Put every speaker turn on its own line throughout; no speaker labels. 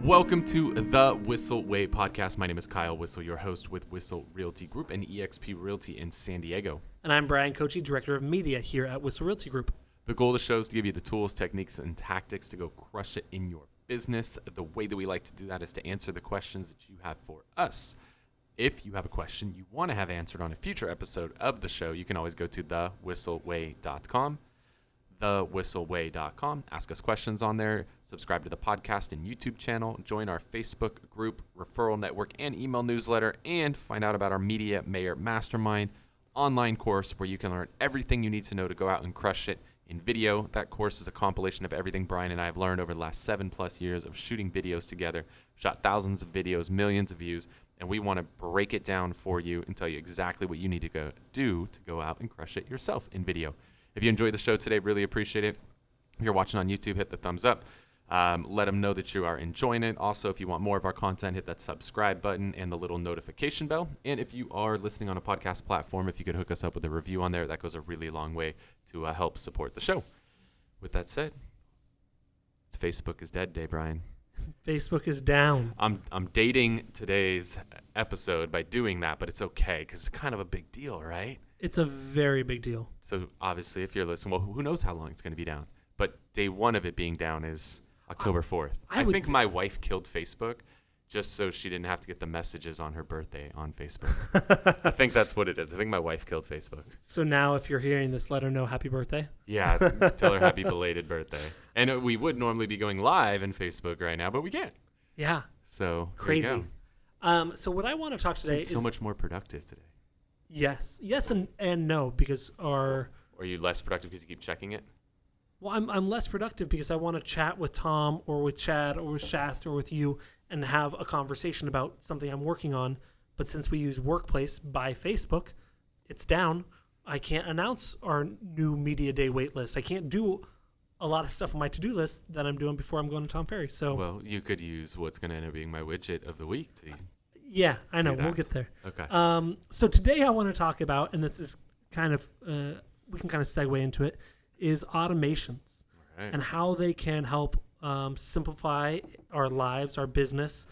Welcome to the Whissel Way podcast. My name is Kyle Whissel, your host with Whissel Realty Group and eXp Realty in San Diego.
And I'm Brian Kochi, Director of Media here at Whissel Realty Group.
The goal of the show is to give you the tools, techniques, and tactics to go crush it in your business. The way that we like to do that is to answer the questions that you have for us. If you have a question you want to have answered on a future episode of the show, you can always go to thewhisselway.com. thewhisselway.com. Ask us questions on there. Subscribe to the podcast and YouTube channel. Join our Facebook group, referral network, and email newsletter. And find out about our Media Mayor Mastermind online course where you can learn everything you need to know to go out and crush it in video. That course is a compilation of everything Brian and I have learned over the last 7+ years of shooting videos together. Shot thousands of videos, millions of views, and we want to break it down for you and tell you exactly what you need to go do to go out and crush it yourself in video. If you enjoyed the show today, really appreciate it. If you're watching on YouTube, hit the thumbs up. Let them know that you are enjoying it. Also, if you want more of our content, hit that subscribe button and the little notification bell. And if you are listening on a podcast platform, if you could hook us up with a review on there, that goes a really long way to help support the show. With that said, it's Facebook is Dead Day, Brian.
Facebook is down.
I'm dating today's episode by doing that, but it's okay because it's kind of a big deal, right?
It's a very big deal.
So obviously, if you're listening, well, who knows how long it's going to be down? But day one of it being down is October 4th. I think my wife killed Facebook just so she didn't have to get the messages on her birthday on Facebook. I think that's what it is. I think my wife killed Facebook.
So now if you're hearing this, let her know happy birthday.
Yeah, tell her happy belated birthday. And we would normally be going live in Facebook right now, but we can't.
Yeah.
So
crazy. So what I want to talk today is
so much more productive today.
Yes and no, because
Are you less productive because you keep checking it?
Well, I'm less productive because I want to chat with Tom or with Chad or with Shasta or with you and have a conversation about something I'm working on. But since we use Workplace by Facebook, it's down. I can't announce our new Media Day wait list. I can't do a lot of stuff on my to-do list that I'm doing before I'm going to Tom Ferry. So
well, you could use what's going to end up being my widget of the week to
yeah, I know. We'll get there.
Okay.
So today I want to talk about, and this is kind of, we can kind of segue into it, is automations and how they can help simplify our lives, our business,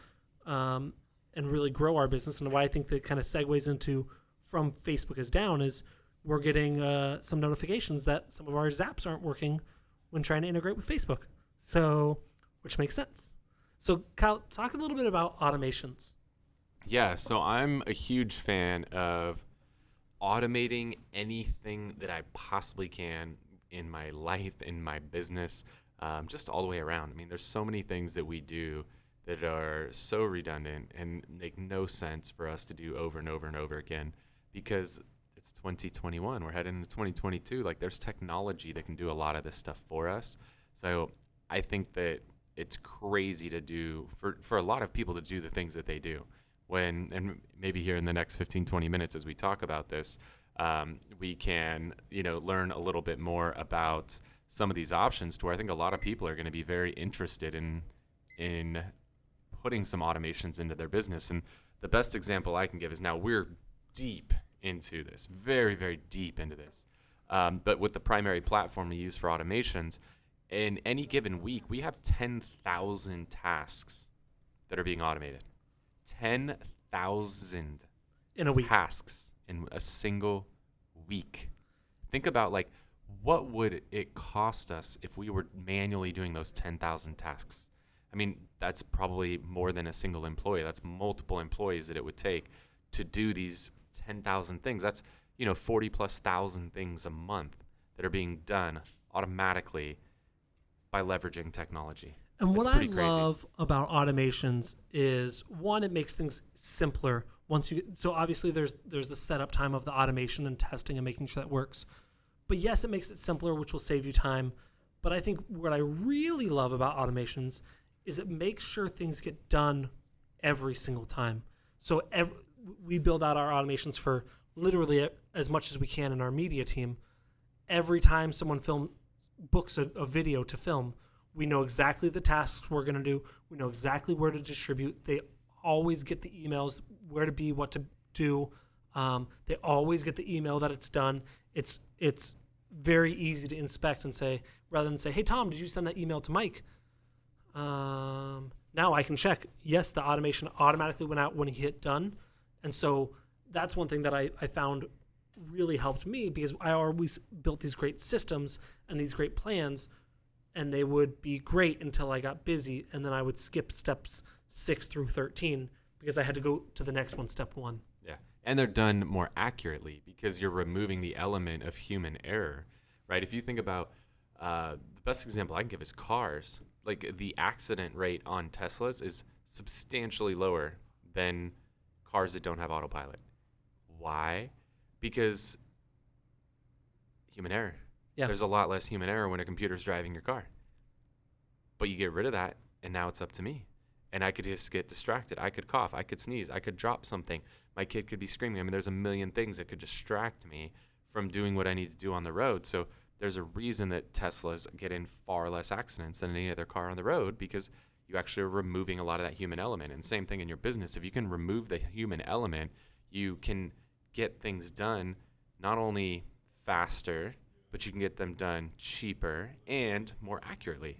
and really grow our business. And why I think that kind of segues into from Facebook is down is we're getting some notifications that some of our Zaps aren't working when trying to integrate with Facebook. So, which makes sense. So Kyle, talk a little bit about automations.
Yeah, so I'm a huge fan of automating anything that I possibly can in my life, in my business, just all the way around. I mean, there's so many things that we do that are so redundant and make no sense for us to do over and over and over again because it's 2021. We're heading into 2022. Like, there's technology that can do a lot of this stuff for us. So I think that it's crazy to do, for a lot of people to do the things that they do. And maybe here in the next 15-20 minutes as we talk about this, we can learn a little bit more about some of these options to where I think a lot of people are going to be very interested in putting some automations into their business. And the best example I can give is now we're deep into this, very, very deep into this. But with the primary platform we use for automations, in any given week, we have 10,000 tasks that are being automated. 10,000
in a week
tasks in a single week. Think about what would it cost us if we were manually doing those 10,000 tasks? I mean, that's probably more than a single employee. That's multiple employees that it would take to do these 10,000 things. That's 40,000+ things a month that are being done automatically by leveraging technology.
And what I love about automations is, one, it makes things simpler. So obviously there's the setup time of the automation and testing and making sure that works. But yes, it makes it simpler, which will save you time. But I think what I really love about automations is it makes sure things get done every single time. So we build out our automations for literally as much as we can in our media team. Every time someone books a video to film, we know exactly the tasks we're going to do. We know exactly where to distribute. They always get the emails, where to be, what to do. They always get the email that it's done. It's very easy to inspect and say, rather than say, hey, Tom, did you send that email to Mike? now I can check, yes, the automation automatically went out when he hit done. And so that's one thing that I found really helped me, because I always built these great systems and these great plans, and they would be great until I got busy, and then I would skip steps 6 through 13 because I had to go to the next one, step 1.
Yeah. And they're done more accurately because you're removing the element of human error, right? If you think about the best example I can give is cars. Like, the accident rate on Teslas is substantially lower than cars that don't have autopilot. Why? Because human error.
Yeah.
There's a lot less human error when a computer's driving your car. But you get rid of that, and now it's up to me. And I could just get distracted. I could cough. I could sneeze. I could drop something. My kid could be screaming. I mean, there's a million things that could distract me from doing what I need to do on the road. So there's a reason that Teslas get in far less accidents than any other car on the road, because you actually are removing a lot of that human element. And same thing in your business. If you can remove the human element, you can get things done not only faster, but you can get them done cheaper and more accurately.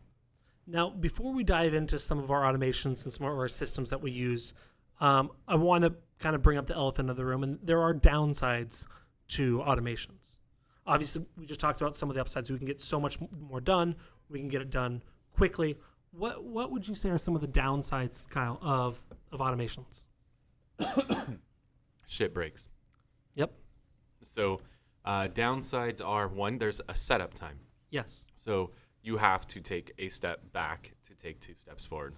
Now, before we dive into some of our automations and some of our systems that we use, I want to kind of bring up the elephant in the room, and there are downsides to automations. Obviously, we just talked about some of the upsides. We can get so much more done. We can get it done quickly. What would you say are some of the downsides, Kyle, of automations?
Shit breaks.
Yep.
So downsides are, one, there's a setup time.
Yes.
So you have to take a step back to take 2 steps forward.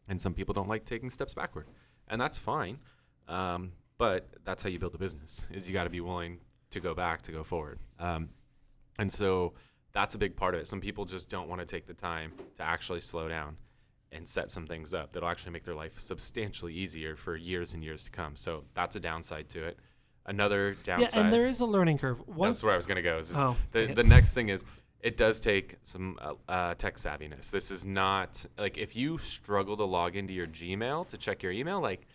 And some people don't like taking steps backward. And that's fine. But that's how you build a business, is you got to be willing to go back to go forward. And so that's a big part of it. Some people just don't want to take the time to actually slow down and set some things up that'll actually make their life substantially easier for years and years to come. So that's a downside to it. Another downside.
Yeah, and there is a learning curve.
That's where I was going to go.
The
next thing is, it does take some tech savviness. This is not, like, if you struggle to log into your Gmail to check your email, like,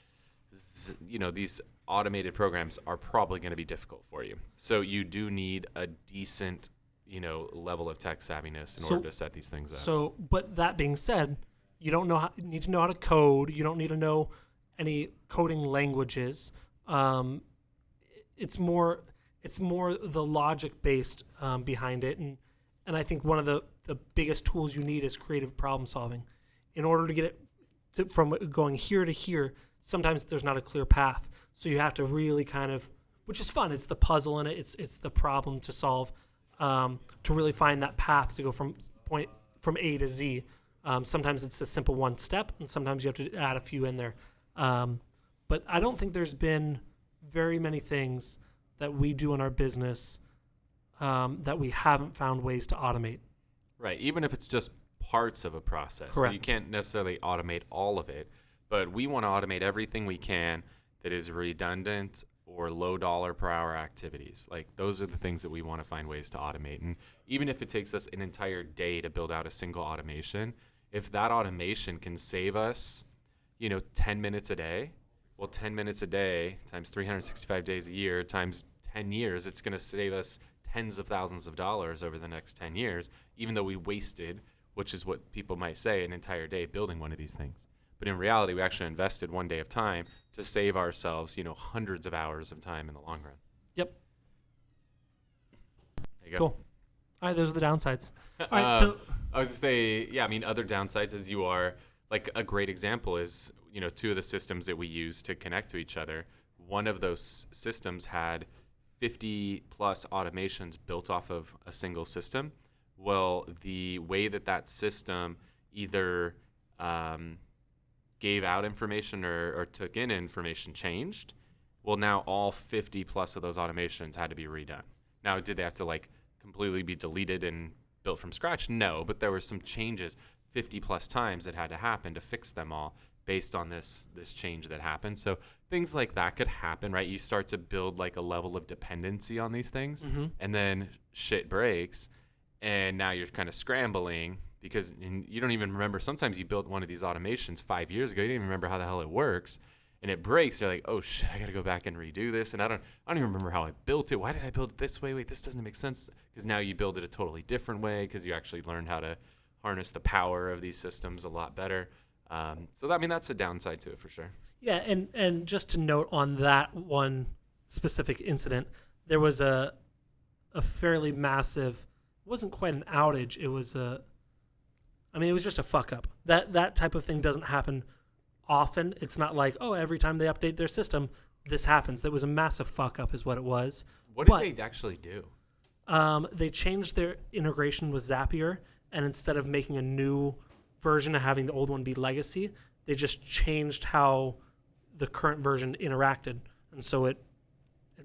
these automated programs are probably going to be difficult for you. So you do need a decent, level of tech savviness in order to set these things up.
So, but that being said, you need to know how to code. You don't need to know any coding languages. It's more the logic based behind it, and I think one of the biggest tools you need is creative problem solving. In order to get it from going here to here, sometimes there's not a clear path, so you have to really kind of, which is fun. It's the puzzle in it. It's the problem to solve, to really find that path to go from A to Z. Sometimes it's a simple one step, and sometimes you have to add a few in there. But I don't think there's been very many things that we do in our business that we haven't found ways to automate.
Right, even if it's just parts of a process.
Correct.
You can't necessarily automate all of it, but we want to automate everything we can that is redundant or low dollar per hour activities. Like, those are the things that we want to find ways to automate. And even if it takes us an entire day to build out a single automation, if that automation can save us, 10 minutes a day, well, 10 minutes a day times 365 days a year times 10 years, it's going to save us tens of thousands of dollars over the next 10 years, even though we wasted, which is what people might say, an entire day building one of these things. But in reality, we actually invested one day of time to save ourselves, hundreds of hours of time in the long run.
Yep.
There you go.
Cool. All right, those are the downsides. All right, so
I was going to say, other downsides is you are, like, a great example is, 2 of the systems that we use to connect to each other. One of those systems had 50 plus automations built off of a single system. Well, the way that system either gave out information or took in information changed. Well, now all 50 plus of those automations had to be redone. Now, did they have to completely be deleted and built from scratch? No, but there were some changes 50 plus times that had to happen to fix them all based on this change that happened. So things like that could happen, right? You start to build a level of dependency on these things, and then shit breaks, and now you're kind of scrambling because you don't even remember. Sometimes you built one of these automations 5 years ago, you didn't even remember how the hell it works, and it breaks. You're like, oh shit, I got to go back and redo this, and I don't even remember how I built it. Why did I build it this way? Wait, this doesn't make sense. Because now you build it a totally different way because you actually learned how to harness the power of these systems a lot better. So I mean, that's a downside to it for sure.
Yeah, and just to note on that one specific incident, there was a fairly massive. It wasn't quite an outage. It was it was just a fuck up. That type of thing doesn't happen often. It's not like, oh, every time they update their system, this happens. That was a massive fuck up, is what it was.
What did they actually do?
They changed their integration with Zapier, and instead of making a new version and having the old one be legacy, they just changed how the current version interacted, and so it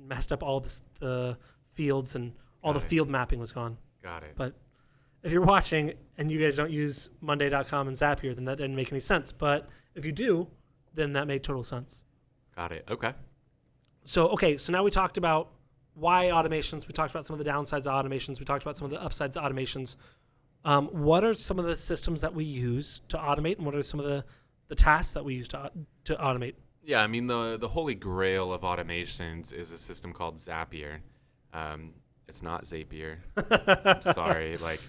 messed up all the fields, and all the field mapping was gone.
Got it.
But if you're watching and you guys don't use Monday.com and Zapier, then that didn't make any sense. But if you do, then that made total sense.
Got it. Okay.
So now we talked about why automations. We talked about some of the downsides of automations. We talked about some of the upsides of automations. What are some of the systems that we use to automate, and what are some of the tasks that we use to automate?
Yeah, I mean, the holy grail of automations is a system called Zapier. It's not Zapier. I'm sorry. Like,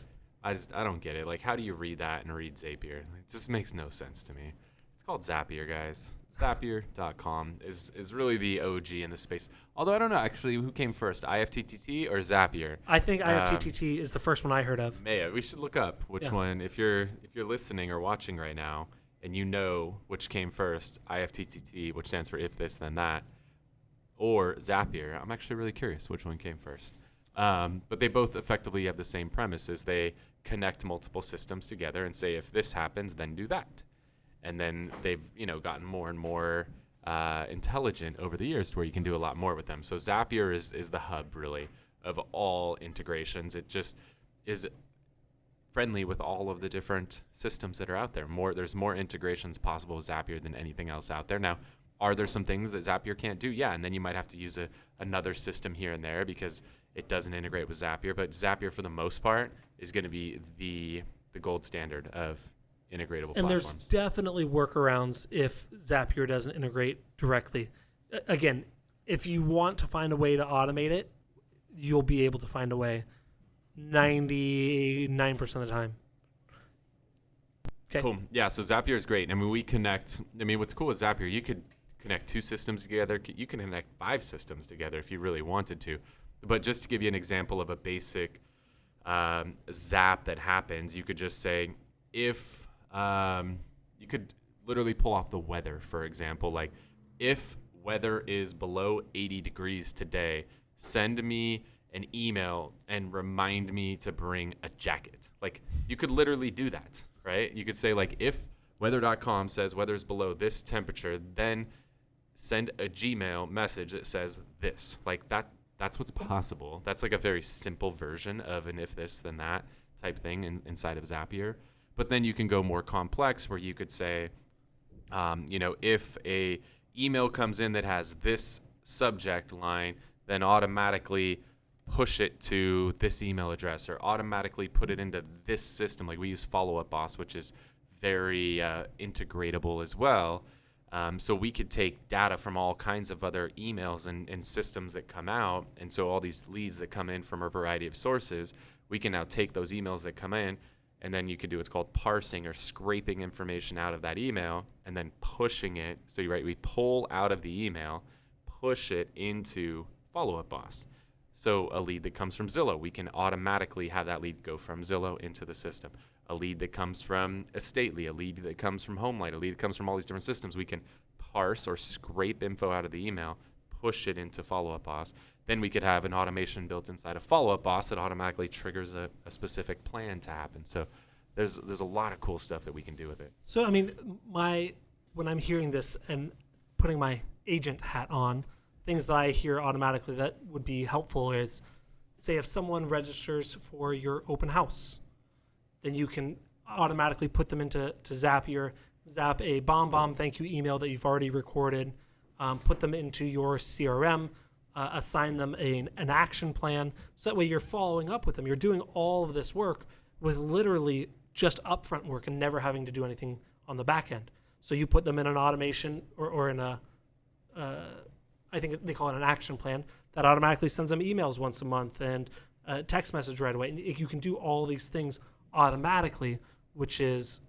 I don't get it. Like, how do you read that and read Zapier? It just makes no sense to me. It's called Zapier, guys. Zapier.com is really the OG in the space. Although I don't know actually who came first, IFTTT or Zapier.
I think IFTTT is the first one I heard of.
We should look up which one. If you're listening or watching right now and you know which came first, IFTTT, which stands for if this then that, or Zapier. I'm actually really curious which one came first. But they both effectively have the same premise: is they connect multiple systems together and say, if this happens, then do that. And then they've gotten more and more intelligent over the years to where you can do a lot more with them. So Zapier is the hub really of all integrations. It just is friendly with all of the different systems that are out there. There's more integrations possible with Zapier than anything else out there. Now, are there some things that Zapier can't do? Yeah, and then you might have to use another system here and there because it doesn't integrate with Zapier. But Zapier, for the most part, is going to be the gold standard of integratable platforms.
And there's definitely workarounds if Zapier doesn't integrate directly. Again, if you want to find a way to automate it, you'll be able to find a way 99% of the time. Okay.
Cool. Yeah, so Zapier is great. I mean, what's cool with Zapier, you could connect 2 systems together. You can connect 5 systems together if you really wanted to. But just to give you an example of a basic zap that happens, you could just say, if you could literally pull off the weather, for example, like if weather is below 80 degrees today, send me an email and remind me to bring a jacket. Like, you could literally do that, right? You could say, like, if weather.com says weather's below this temperature, then send a Gmail message that says this. Like, that's what's possible. That's like a very simple version of an if this then that type thing inside of Zapier. But then you can go more complex where you could say, if a email comes in that has this subject line, then automatically push it to this email address or automatically put it into this system. Like, we use Follow Up Boss, which is very integratable as well. So we could take data from all kinds of other emails and systems that come out. And so all these leads that come in from a variety of sources, we can now take those emails that come in, and then you can do what's called parsing or scraping information out of that email and then pushing it. So we pull out of the email, push it into Follow Up Boss. So a lead that comes from Zillow, we can automatically have that lead go from Zillow into the system. A lead that comes from Estately, a lead that comes from HomeLight, a lead that comes from all these different systems, we can parse or scrape info out of the email, push it into Follow Up Boss. Then we could have an automation built inside of Follow Up Boss that automatically triggers a specific plan to happen. So there's a lot of cool stuff that we can do with it.
So, I mean, when I'm hearing this and putting my agent hat on, things that I hear automatically that would be helpful is, say, if someone registers for your open house, then you can automatically put them into Zapier, zap a bomb thank you email that you've already recorded, put them into your CRM, assign them an action plan, so that way you're following up with them. You're doing all of this work with literally just upfront work and never having to do anything on the back end. So you put them in an automation or in a I think they call it an action plan that automatically sends them emails once a month and a text message right away. And you can do all these things automatically, which is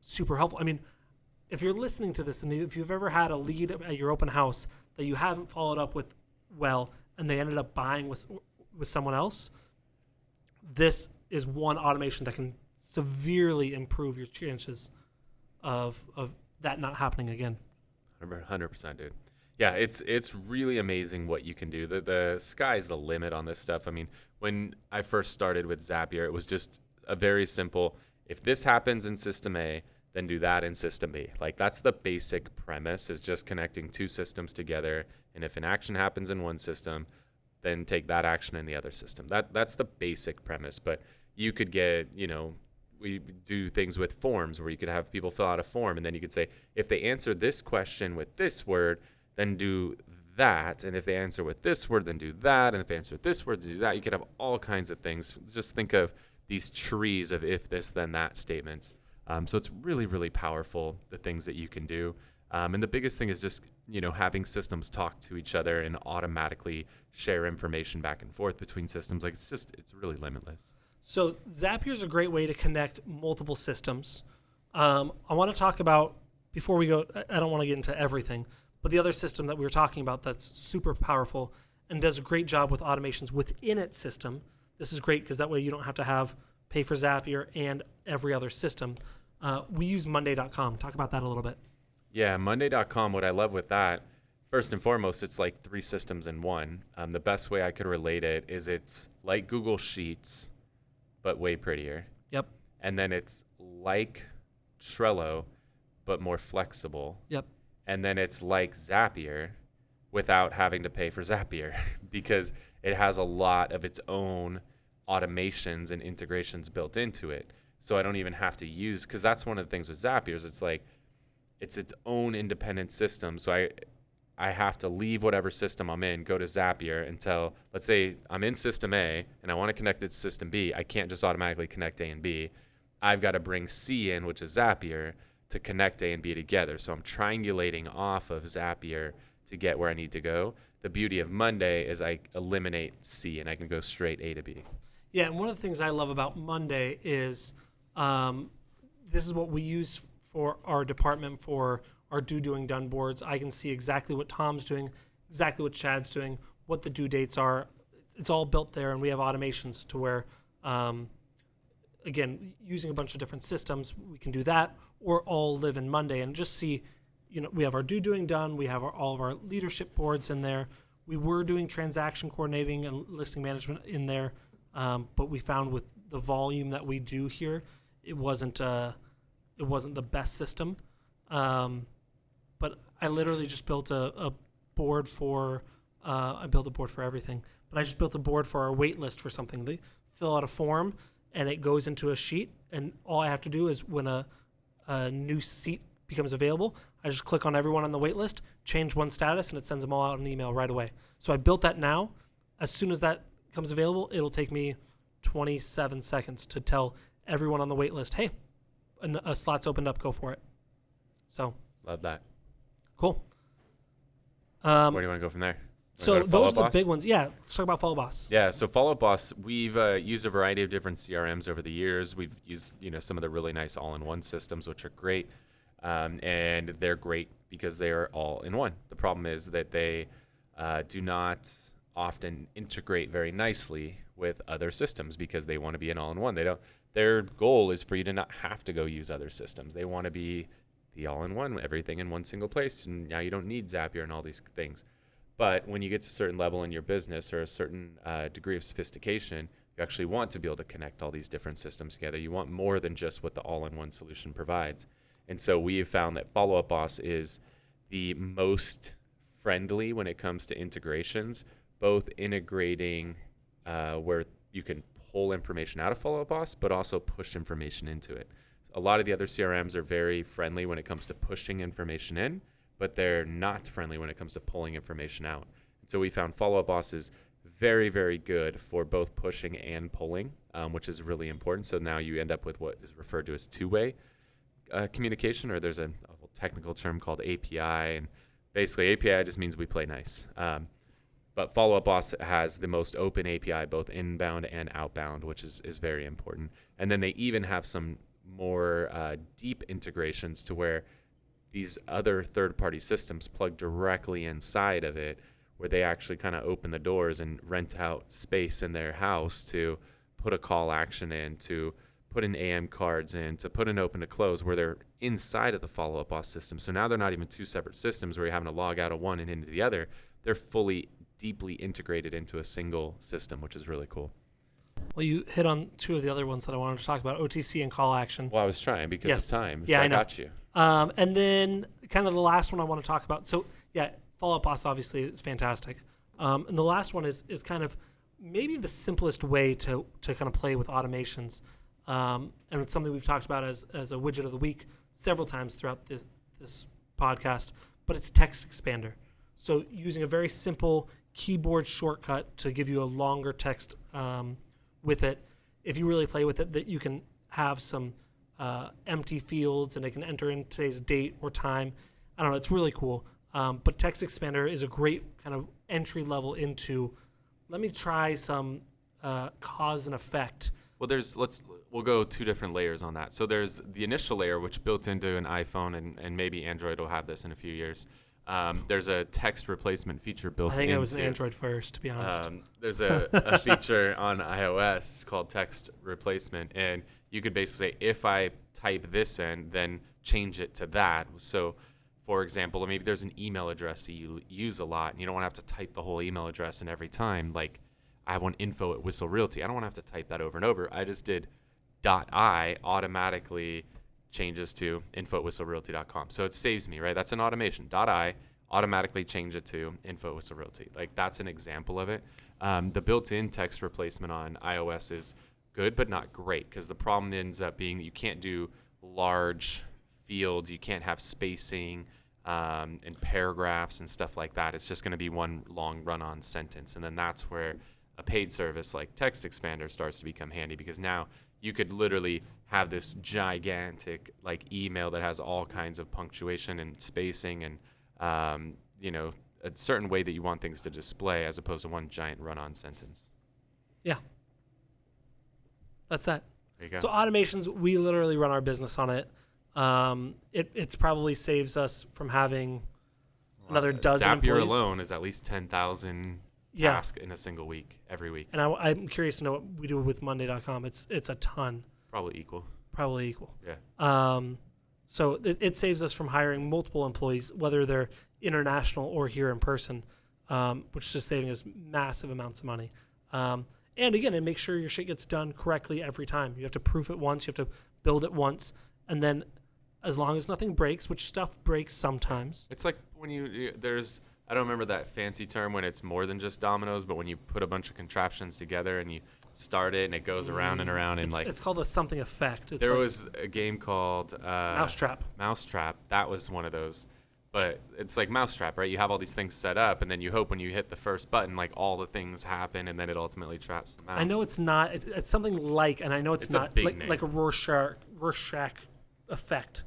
super helpful. I mean, if you're listening to this and if you've ever had a lead at your open house that you haven't followed up with well, and they ended up buying with someone else, this is one automation that can severely improve your chances of that not happening again.
100%, dude. Yeah, it's really amazing what you can do. The sky's the limit on this stuff. I mean, when I first started with Zapier, it was just a very simple, if this happens in system A, then do that in system B. Like, that's the basic premise, is just connecting two systems together. And if an action happens in one system, then take that action in the other system. That's the basic premise. But you could get, we do things with forms where you could have people fill out a form, and then you could say, if they answer this question with this word, then do that. And if they answer with this word, then do that. And if they answer with this word, then do that. You could have all kinds of things. Just think of these trees of if this, then that statements. So it's really, really powerful, the things that you can do. And the biggest thing is just, having systems talk to each other and automatically share information back and forth between systems. Like, it's really limitless.
So Zapier is a great way to connect multiple systems. I want to talk about, before we go, I don't want to get into everything, but the other system that we were talking about that's super powerful and does a great job with automations within its system. This is great because that way you don't have to pay for Zapier and every other system. We use Monday.com. Talk about that a little bit.
Yeah, Monday.com, what I love with that, first and foremost, it's like three systems in one. The best way I could relate it is it's like Google Sheets, but way prettier.
Yep.
And then it's like Trello, but more flexible.
Yep.
And then it's like Zapier without having to pay for Zapier because it has a lot of its own automations and integrations built into it. So I don't even have to use, because that's one of the things with Zapier is it's its own independent system. So I have to leave whatever system I'm in, go to Zapier until, let's say I'm in system A and I want to connect it to system B. I can't just automatically connect A and B. I've got to bring C in, which is Zapier, to connect A and B together. So I'm triangulating off of Zapier to get where I need to go. The beauty of Monday is I eliminate C and I can go straight A to B.
Yeah, and one of the things I love about Monday is this is what we use for our department for our doing done boards. I can see exactly what Tom's doing, exactly what Chad's doing, what the due dates are. It's all built there, and we have automations to where, again, using a bunch of different systems, we can do that, or all live in Monday and just see, we have our doing done, we have all of our leadership boards in there. We were doing transaction coordinating and listing management in there, but we found with the volume that we do here, it wasn't the best system. But I literally just built a board for, I built a board for everything, but I just built a board for our wait list for something. They fill out a form and it goes into a sheet, and all I have to do is when a new seat becomes available, I just click on everyone on the wait list, change one status, and it sends them all out an email right away. So I built that now. As soon as that comes available, it'll take me 27 seconds to tell everyone on the wait list, hey, a slot's opened up, go for it. So
Love that.
cool.
Where do you want to go from there?
So those are the big ones. Yeah, let's talk about Follow Boss.
Yeah, so Follow Boss, we've used a variety of different CRMs over the years. We've used some of the really nice all-in-one systems, which are great, and they're great because they are all in one. The problem is that they do not often integrate very nicely with other systems because they want to be an all-in-one. Their goal is for you to not have to go use other systems. They want to be the all-in-one, everything in one single place, and now you don't need Zapier and all these things. But when you get to a certain level in your business or a certain degree of sophistication, you actually want to be able to connect all these different systems together. You want more than just what the all-in-one solution provides. And so we have found that Follow Up Boss is the most friendly when it comes to integrations, both integrating where you can pull information out of Follow Up Boss, but also push information into it. A lot of the other CRMs are very friendly when it comes to pushing information in, but they're not friendly when it comes to pulling information out. And so we found Follow Up Boss is very, very good for both pushing and pulling, which is really important. So now you end up with what is referred to as two-way communication, or there's a technical term called API. And basically API just means we play nice. But Follow Up Boss has the most open API, both inbound and outbound, which is very important. And then they even have some more deep integrations to where these other third-party systems plug directly inside of it, where they actually kind of open the doors and rent out space in their house to put a call action in, to put in AM cards in, to put an open to close, where they're inside of the follow-up boss system. So now they're not even two separate systems where you're having to log out of one and into the other. They're fully, deeply integrated into a single system, which is really cool.
Well, you hit on two of the other ones that I wanted to talk about, OTC and call action.
Well, I was trying because of time, so
yeah,
I
know.
got you.
And then kind of the last one I want to talk about. So, yeah, follow-up boss obviously is fantastic. And the last one is kind of maybe the simplest way to kind of play with automations. And it's something we've talked about as a widget of the week several times throughout this podcast, but it's text expander. So using a very simple keyboard shortcut to give you a longer text with it. If you really play with it, that you can have some empty fields and they can enter in today's date or time. I don't know, it's really cool. But text expander is a great kind of entry level into, let me try some cause and effect.
Well, we'll go two different layers on that. So there's the initial layer, which built into an iPhone, and maybe Android will have this in a few years. There's a text replacement feature built into.
I think it was an Android first, to be honest.
There's a feature on iOS called text replacement, and you could basically say, if I type this in, then change it to that. So, for example, maybe there's an email address that you use a lot, and you don't want to have to type the whole email address in every time. Like, I want info at Whissel Realty. I don't want to have to type that over and over. I just did .i automatically changes to info@whisselrealty.com. So it saves me, right? That's an automation. .i automatically change it to info@whisselrealty. Like, that's an example of it. The built-in text replacement on iOS is good, but not great, because the problem ends up being that you can't do large fields. You can't have spacing and paragraphs and stuff like that. It's just going to be one long run-on sentence. And then that's where a paid service like Text Expander starts to become handy, because now you could literally have this gigantic like email that has all kinds of punctuation and spacing and a certain way that you want things to display, as opposed to one giant run-on sentence.
Yeah. That's that.
There you go.
So automations, we literally run our business on it. It's probably saves us from having another dozen
Zapier
employees.
alone is at least 10,000 tasks in a single week, every week.
And I'm curious to know what we do with Monday.com. It's a ton.
Probably equal.
Yeah. So it saves us from hiring multiple employees, whether they're international or here in person, which is just saving us massive amounts of money. And again, it makes sure your shit gets done correctly every time. You have to proof it once. You have to build it once. And then as long as nothing breaks, which stuff breaks sometimes.
It's like when I don't remember that fancy term when it's more than just dominoes, but when you put a bunch of contraptions together and you start it and it goes around and around, and
it's called a something effect.
There was a game called
Mousetrap.
Mousetrap. That was one of those. But it's like Mousetrap, right? You have all these things set up, and then you hope when you hit the first button, like all the things happen, and then it ultimately traps the mouse.
I know it's not. It's something like, and I know it's not like a Rorschach effect.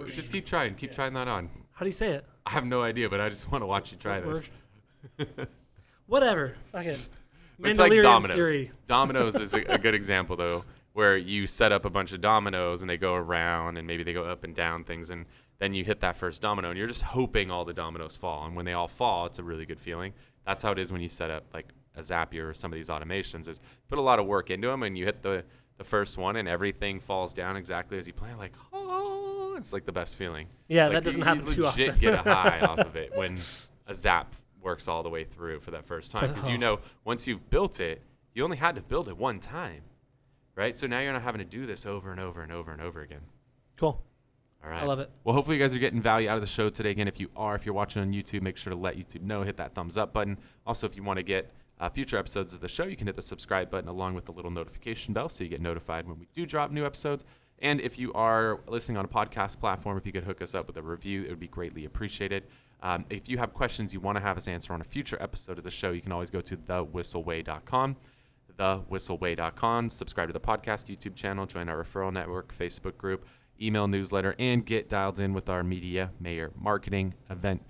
Just keep trying. Keep trying that on.
How do you say it?
I have no idea, but I just want to watch you try this.
Whatever. Fuck it.
It's like dominoes. Theory. Dominoes is a good example, though, where you set up a bunch of dominoes and they go around and maybe they go up and down things, and then you hit that first domino and you're just hoping all the dominoes fall. And when they all fall, it's a really good feeling. That's how it is when you set up like a Zapier or some of these automations, is put a lot of work into them, and you hit the first one and everything falls down exactly as you plan. Like, oh, it's like the best feeling.
Yeah,
like,
that doesn't happen too often.
You legit get a high off of it when a Zap works all the way through for that first time, because once you've built it, you only had to build it one time, right? So now you're not having to do this over and over and over and over again.
Cool.
All right.
I love it.
Well, hopefully you guys are getting value out of the show today. Again, if you're watching on YouTube, make sure to let YouTube know, hit that thumbs up button. Also, if you want to get future episodes of the show, you can hit the subscribe button along with the little notification bell so you get notified when we do drop new episodes. And if you are listening on a podcast platform, if you could hook us up with a review, it would be greatly appreciated. If you have questions you want to have us answer on a future episode of the show, you can always go to thewhisselway.com. thewhisselway.com. Subscribe to the podcast YouTube channel, join our referral network, Facebook group, email newsletter, and get dialed in with our Media Mayor Marketing event,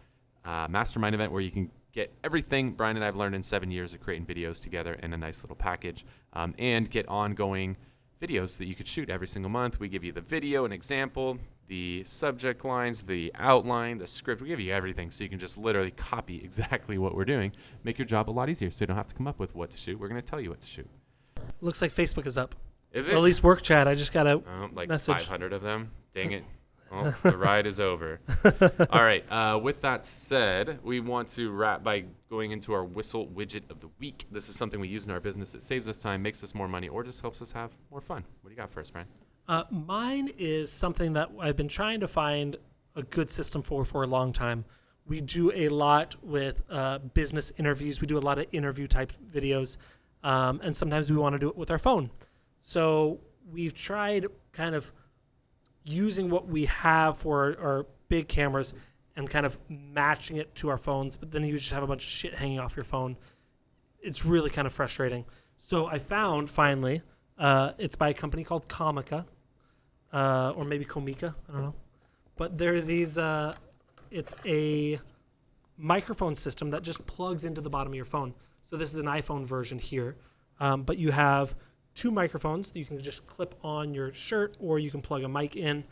mastermind event, where you can get everything Brian and I have learned in 7 years of creating videos together in a nice little package, and get ongoing videos that you could shoot every single month. We give you the video, an example, the subject lines, the outline, the script. We give you everything so you can just literally copy exactly what we're doing. Make your job a lot easier so you don't have to come up with what to shoot. We're going to tell you what to shoot.
Looks like Facebook is up.
Is
Or
it?
at least work chat. I just got a
Like
message.
500 of them. Dang it. Well, the ride is over. All right. With that said, we want to wrap by going into our Whissel widget of the week. This is something we use in our business. It saves us time, makes us more money, or just helps us have more fun. What do you got for us, Brian?
Mine is something that I've been trying to find a good system for a long time. We do a lot with business interviews. We do a lot of interview type videos, and sometimes we want to do it with our phone. So we've tried kind of using what we have for our big cameras and kind of matching it to our phones, but then you just have a bunch of shit hanging off your phone. It's really kind of frustrating. So I found, finally, it's by a company called Comica, or maybe Comica, I don't know. But there are these, it's a microphone system that just plugs into the bottom of your phone. So this is an iPhone version here, but you have 2 microphones that you can just clip on your shirt, or you can plug a mic in.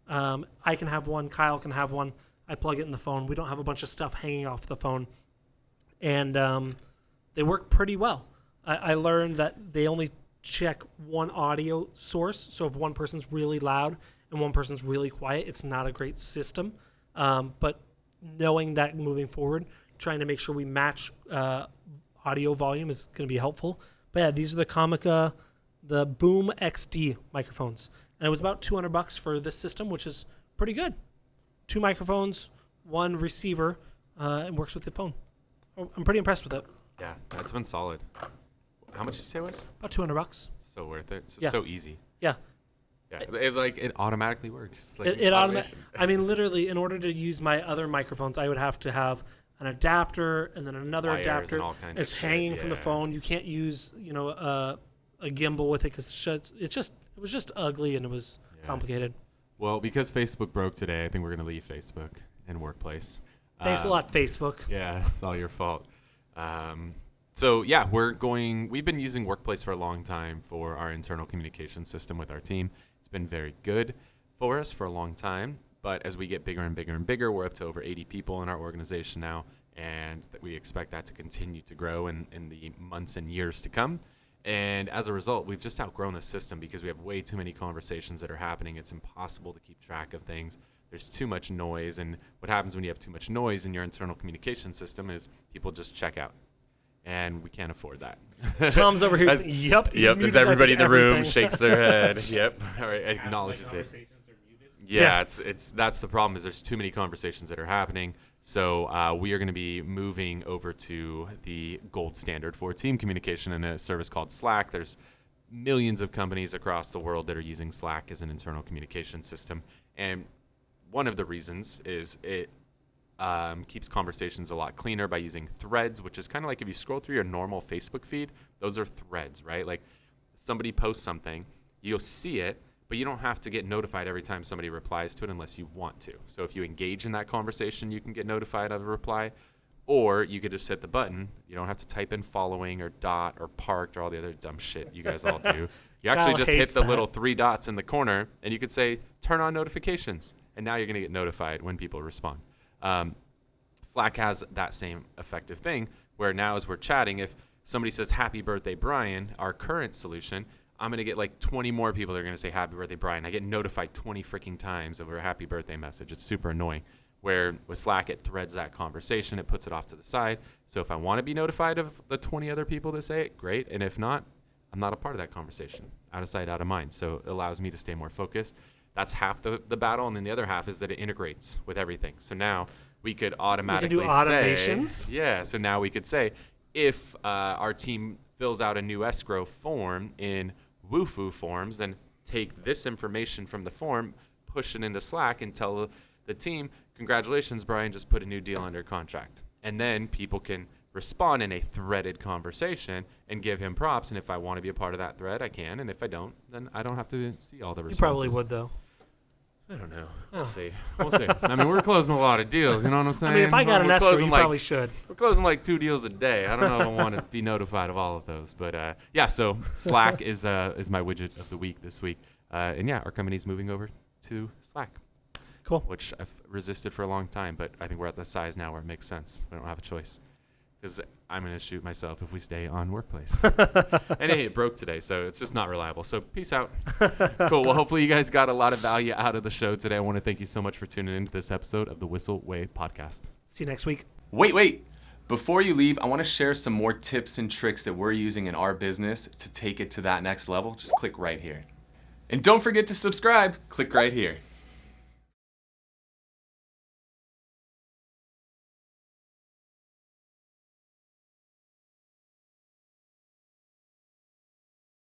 I can have one, Kyle can have one. I plug it in the phone. We don't have a bunch of stuff hanging off the phone. And they work pretty well. I learned that they only check one audio source. So if one person's really loud and one person's really quiet, it's not a great system. But knowing that moving forward, trying to make sure we match audio volume is going to be helpful. But yeah, these are the Comica, the Boom XD microphones. And it was about $200 for this system, which is pretty good. 2 microphones, 1 receiver, and works with the phone. I'm pretty impressed with it.
Yeah, that's been solid. How much did you say it was?
About $200.
So worth it. It's
Yeah.
so easy.
Yeah.
Yeah, it automatically works. It's like
It
automation.
I mean, literally, in order to use my other microphones, I would have to have an adapter and then another
Wires
adapter.
and all kinds
It's
of shit,
hanging from the
yeah.
phone. You can't use, a gimbal with it because it was just ugly and it was complicated.
Well, because Facebook broke today, I think we're going to leave Facebook and Workplace.
Thanks a lot, Facebook.
Yeah, it's all your fault. So yeah, we've been using Workplace for a long time for our internal communication system with our team. It's been very good for us for a long time, but as we get bigger and bigger and bigger, we're up to over 80 people in our organization now, and we expect that to continue to grow in the months and years to come. And as a result, we've just outgrown the system because we have way too many conversations that are happening. It's impossible to keep track of things. There's too much noise, and what happens when you have too much noise in your internal communication system is people just check out. And we can't afford that.
Tom's over here saying, yep.
Yep, as everybody in the room shakes their head. Yep, all right, acknowledges it. Yeah, that's the problem is there's too many conversations that are happening. So we are going to be moving over to the gold standard for team communication in a service called Slack. There's millions of companies across the world that are using Slack as an internal communication system. And one of the reasons is it keeps conversations a lot cleaner by using threads, which is kind of like if you scroll through your normal Facebook feed, those are threads, right? Like somebody posts something, you'll see it, but you don't have to get notified every time somebody replies to it unless you want to. So if you engage in that conversation, you can get notified of a reply, or you could just hit the button. You don't have to type in following or dot or parked or all the other dumb shit you guys all do. You actually
Kyle
just hit
hates
the
that.
little 3 dots in the corner, and you could say, turn on notifications. And now you're going to get notified when people respond. Slack has that same effective thing where now as we're chatting, if somebody says, happy birthday, Brian, our current solution, I'm going to get like 20 more people that are going to say happy birthday, Brian. I get notified 20 freaking times over a happy birthday message. It's super annoying. Where with Slack, it threads that conversation. It puts it off to the side. So if I want to be notified of the 20 other people that say it, great. And if not, I'm not a part of that conversation. Out of sight, out of mind. So it allows me to stay more focused. That's half the battle. And then the other half is that it integrates with everything. So now we could automatically
do automations?
Yeah. So now we could say, if our team fills out a new escrow form in Woofu forms, then take this information from the form, push it into Slack, and tell the team, congratulations, Brian just put a new deal under contract. And then people can respond in a threaded conversation and give him props. And if I want to be a part of that thread, I can. And if I don't, then I don't have to see all the
You
responses.
probably would, though.
I don't know. We'll see. We'll see. I mean, we're closing a lot of deals. You know what I'm saying?
I mean, if I got an
We're
escrow,
closing
you probably should.
We're closing like 2 deals a day. I don't know if I want to be notified of all of those. But yeah, so Slack is my widget of the week this week. And yeah, our company's moving over to Slack.
Cool.
which I've resisted for a long time, but I think we're at the size now where it makes sense. We don't have a choice. Because I'm going to shoot myself if we stay on workplace. And hey, it broke today, so it's just not reliable. So peace out. Cool. Well, hopefully you guys got a lot of value out of the show today. I want to thank you so much for tuning into this episode of the Whissel Way podcast.
See you next week.
Wait. Before you leave, I want to share some more tips and tricks that we're using in our business to take it to that next level. Just click right here. And don't forget to subscribe. Click right here.